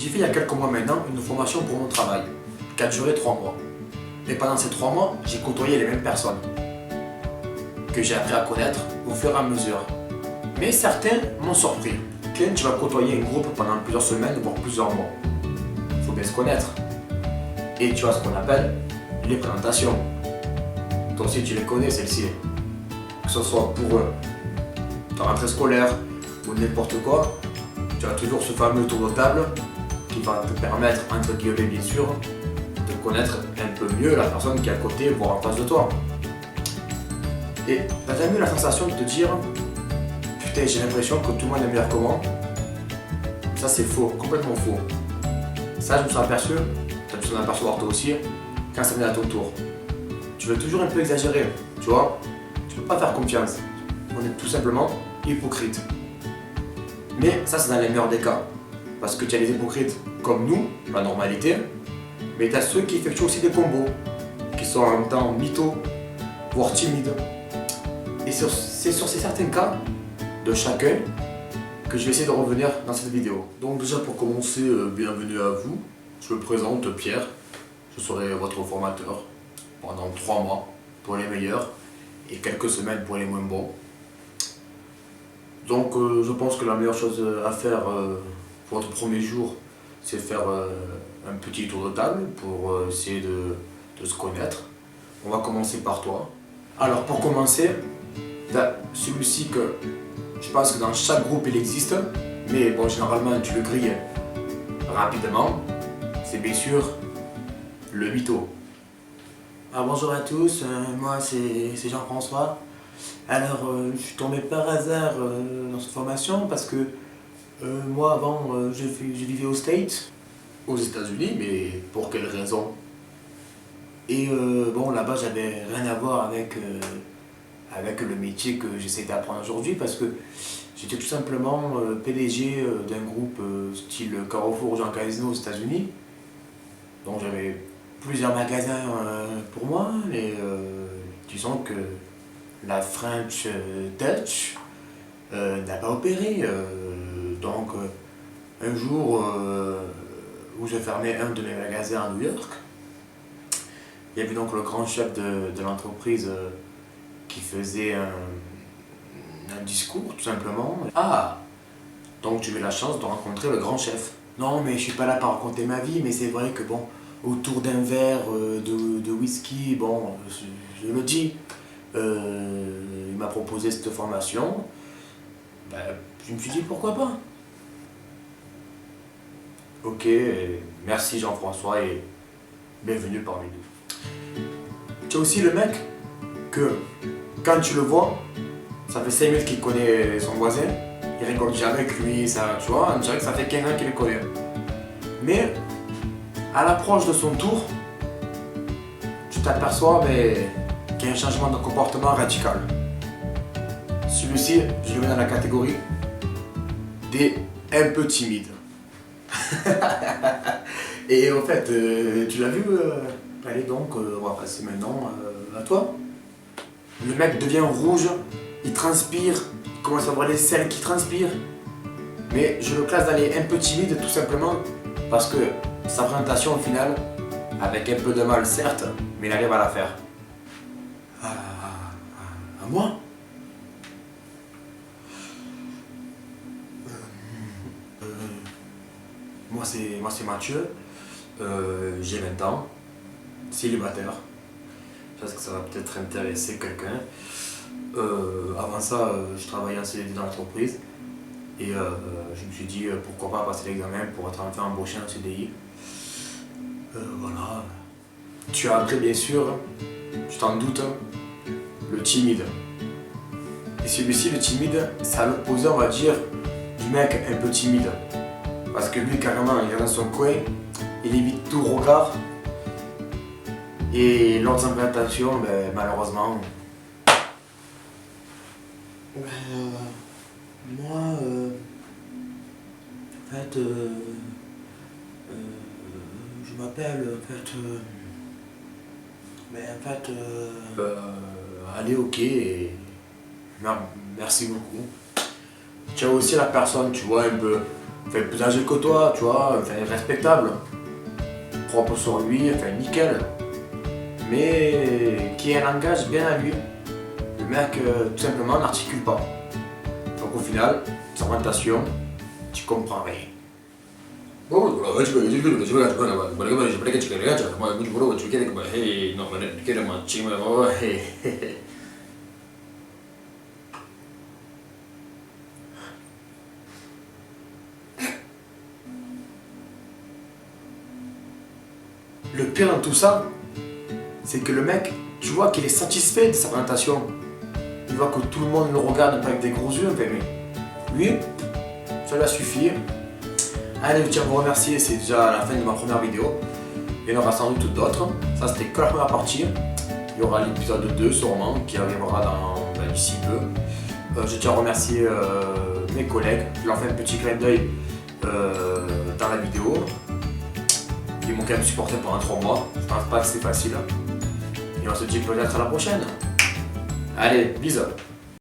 J'ai fait il y a quelques mois maintenant une formation pour mon travail, qui a duré 3 mois. Et pendant ces 3 mois, j'ai côtoyé les mêmes personnes, que j'ai appris à connaître au fur et à mesure. Mais certains m'ont surpris. Quand tu vas côtoyer un groupe pendant plusieurs semaines, voire plusieurs mois, il faut bien se connaître. Et tu as ce qu'on appelle les présentations. Toi aussi tu les connais celles-ci. Que ce soit pour ta rentrée scolaire ou n'importe quoi, tu as toujours ce fameux tour de table qui va te permettre, entre guillemets bien sûr, de connaître un peu mieux la personne qui est à côté, voire en face de toi. Et t'as jamais eu la sensation de te dire putain, j'ai l'impression que tout le monde est meilleur que moi. Ça c'est faux, complètement faux. Ça je me suis aperçu, tu as dû t'en apercevoir toi aussi, quand ça vient à ton tour. Tu veux toujours un peu exagérer, tu vois. Tu peux pas faire confiance. On est tout simplement hypocrite. Mais ça c'est dans les meilleurs des cas. Parce que tu as les hypocrites comme nous, la normalité, mais tu as ceux qui effectuent aussi des combos, qui sont en même temps mythos, voire timides. Et c'est sur ces certains cas de chacun que je vais essayer de revenir dans cette vidéo. Donc déjà pour commencer, bienvenue à vous. Je me présente Pierre, je serai votre formateur pendant 3 mois pour les meilleurs et quelques semaines pour les moins bons. Donc je pense que la meilleure chose à faire pour votre premier jour, c'est faire un petit tour de table pour essayer de se connaître. On va commencer par toi. Alors pour commencer, celui-ci que je pense que dans chaque groupe il existe, mais bon généralement tu le grilles rapidement, c'est bien sûr le mytho. Alors bonjour à tous, moi c'est Jean-François. Alors je suis tombé par hasard dans cette formation parce que moi avant je vivais aux States. Aux États-Unis, mais pour quelle raison? Et bon là-bas j'avais rien à voir avec le métier que j'essaie d'apprendre aujourd'hui parce que j'étais tout simplement PDG d'un groupe style Carrefour Jean Casino aux États-Unis. Donc j'avais plusieurs magasins pour moi et disons que la French Touch n'a pas opéré. Donc un jour où je fermais un de mes magasins à New York, il y avait donc le grand chef de l'entreprise qui faisait un discours tout simplement. Ah, donc tu as eu la chance de rencontrer le grand chef. Non mais je suis pas là pour raconter ma vie, mais c'est vrai que bon, autour d'un verre de whisky, bon, je le dis, il m'a proposé cette formation, ben, je me suis dit pourquoi pas. Ok, merci Jean-François et bienvenue parmi nous. Tu as aussi le mec que quand tu le vois, ça fait 5 minutes qu'il connaît son voisin, il rigole jamais avec lui, ça, tu vois, on dirait que ça fait 15 ans qu'il le connaît. Mais à l'approche de son tour, tu t'aperçois qu'il y a un changement de comportement radical. Celui-ci, je le mets dans la catégorie des un peu timides. Et en fait, tu l'as vu, allez donc, on va passer maintenant à toi. Le mec devient rouge, il transpire, il commence à avoir les selles qui transpirent. Mais je le classe dans les un peu timides tout simplement parce que sa présentation au final, avec un peu de mal certes, mais il arrive à la faire. À moi? Moi c'est Mathieu, j'ai 20 ans, célibataire. Je pense que ça va peut-être intéresser quelqu'un. Avant ça, je travaillais en CDD dans l'entreprise et je me suis dit pourquoi pas passer l'examen pour être enfin embauché en CDI. Voilà. Tu as appris bien sûr, tu t'en doutes, le timide. Et celui-ci, le timide, c'est à l'opposé, on va dire, du mec un peu timide. Parce que lui, carrément, il est dans son coin, il évite tout regard. Et lors de sa présentation, ben, malheureusement... Moi, en fait, je m'appelle, allez, ok, merci beaucoup. Tu as aussi la personne, tu vois, un peu enfin, plus âgé que toi, tu vois, enfin, respectable, propre sur lui, enfin, nickel, mais qui a un langage bien à lui. Le mec, tout simplement, n'articule pas. Donc, au final, sa présentation, tu comprends rien. Le pire dans tout ça, c'est que le mec, tu vois qu'il est satisfait de sa présentation. Il voit que tout le monde le regarde un peu avec des gros yeux, enfin, mais lui, ça lui a suffi. Allez, je tiens à vous remercier, c'est déjà la fin de ma première vidéo. Il y en aura sans doute d'autres. Ça, c'était que la première partie. Il y aura l'épisode 2 sûrement qui arrivera d'ici peu. Je tiens à remercier mes collègues. Je leur fais un petit clin d'œil dans la vidéo. Ils m'ont quand même supporté pendant 3 mois. Je pense pas que c'est facile. Et on se dit peut-être à la prochaine. Allez, bisous.